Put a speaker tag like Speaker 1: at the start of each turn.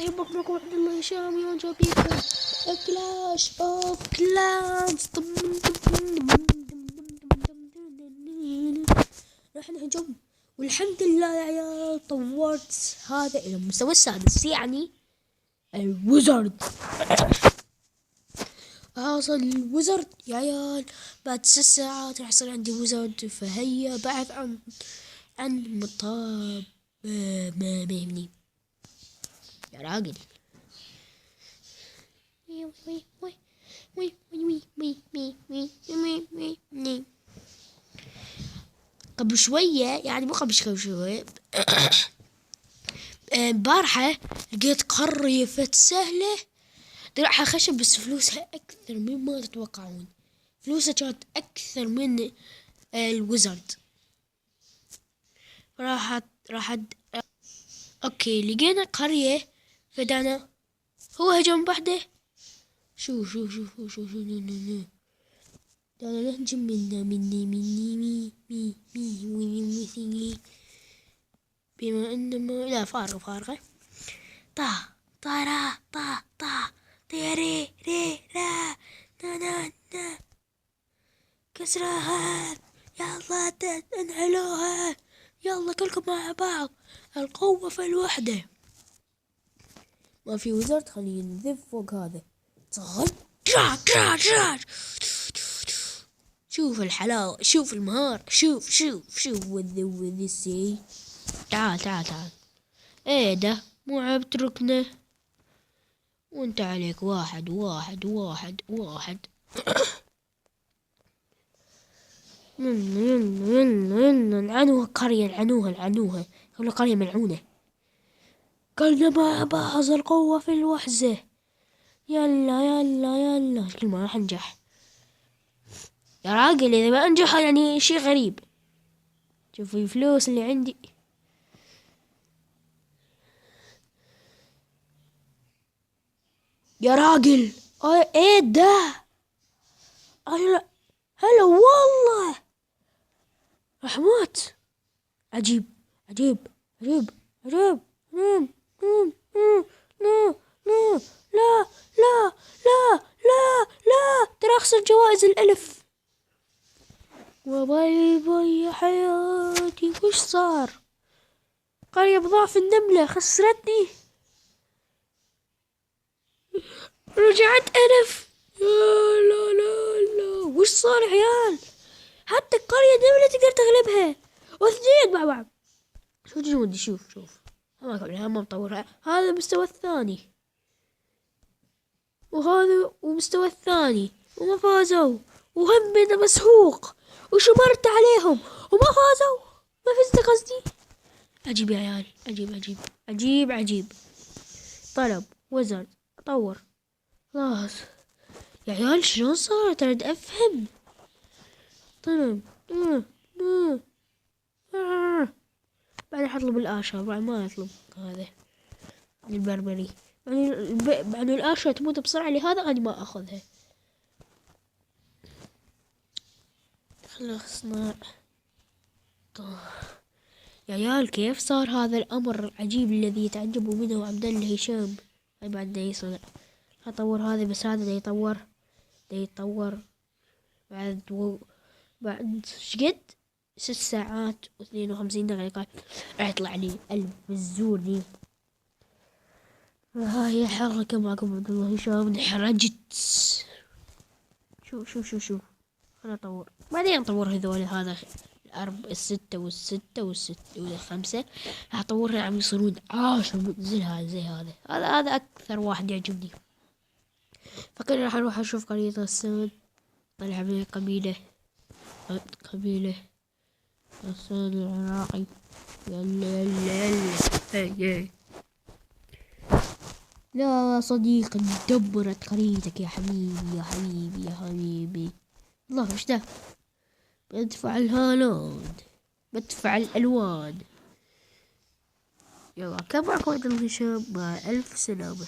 Speaker 1: يبقى معكم عبد الله هشام. اليوم جايبيكم كلاش اوف كلانس. راح نهجم والحمد لله يا عيال طورت هذا الى المستوى السادس، يعني الوزرد. حاصل الوزرد يا عيال، بعد 6 ساعات راح يصير عندي وزرد. فهيا بعد عن مطاب ما يهمني يا راجل. قبل شوية، يعني مو قبل شوية، بارحة لقيت قرية سهلة درعها خشب، بس فلوسها أكثر مما تتوقعون. فلوسها كانت أكثر من الوزرد. راحت أوكي، لقينا قرية فدانا. هو هجم بحده. شو تعال نهجم مني بما ان لا فارغة. طا تيري ري لا نا كسرها. يلا انحلوها، يلا كلكم مع بعض. القوة في الوحدة. ما في وزارة، خلينا نذب فوق هذا. شوف الحلاوة، شوف المهارة، شوف وذي السي. تعال. ايه ده مو عيب تركنا وانت عليك واحد. يلا العنوها قرية، العنوها خلوا قرية ملعونة. قلنا مع بعض القوة في الوحدة. يلا كل ما راح انجح يا راجل. اذا ما انجح يعني شيء غريب. شوف الفلوس اللي عندي. يا راجل ايه ده؟ هلا والله راح موت. عجيب. لا ترى اخسر جوائز الالف. وباي يا حياتي، وش صار؟ قرية بضعف النملة خسرتني. رجعت ألف. لا وش صار يا عيال؟ حتى القرية النملة تقدر تغلبها، واثنين مع بعض. شو جودي؟ شوف ما مطورها. هذا المستوى الثاني، وهذا ومستوى الثاني، وما فازوا. وهم انا مسحوق وشمرت عليهم وما فازوا. ما فزت قصدي. عجيب يا عيال، عجيب. طلب وزن اطور. خلاص يا عيال، شلون صارت؟ اريد افهم. طلب بعدين حطلب الآشة. بعد ما يطلب هذا البربري. يعني الآشة تموت بسرعة، لهذا أنا ما أخذها. خلصنا. يا عيال، كيف صار هذا الأمر العجيب الذي يتعجب منه عبد الله هشام؟ بعد ده يصنع. أطور هذا، بس هذا ده يطور بعد شقد 6 ساعات و52 دقيقة راح يطلع لي البزوري. هاي حركة معكم عبد الله هشام. انحرجت. شوف خلنا نطور، بعدين نطور هذا الستة والخمسة. راح اطورها عم يصيرون 10 زي هذا اكثر واحد يعجبني. فكرة راح اروح اشوف قرية السود. طلع من قبيلة السود العراقي. يلا لا صديق، دبرت قريتك يا حبيبي. الله وش ده؟ بدفع الهالود، بدفع الالوان. يلا كم معكم عبد الله هشام، مع الف سلامة.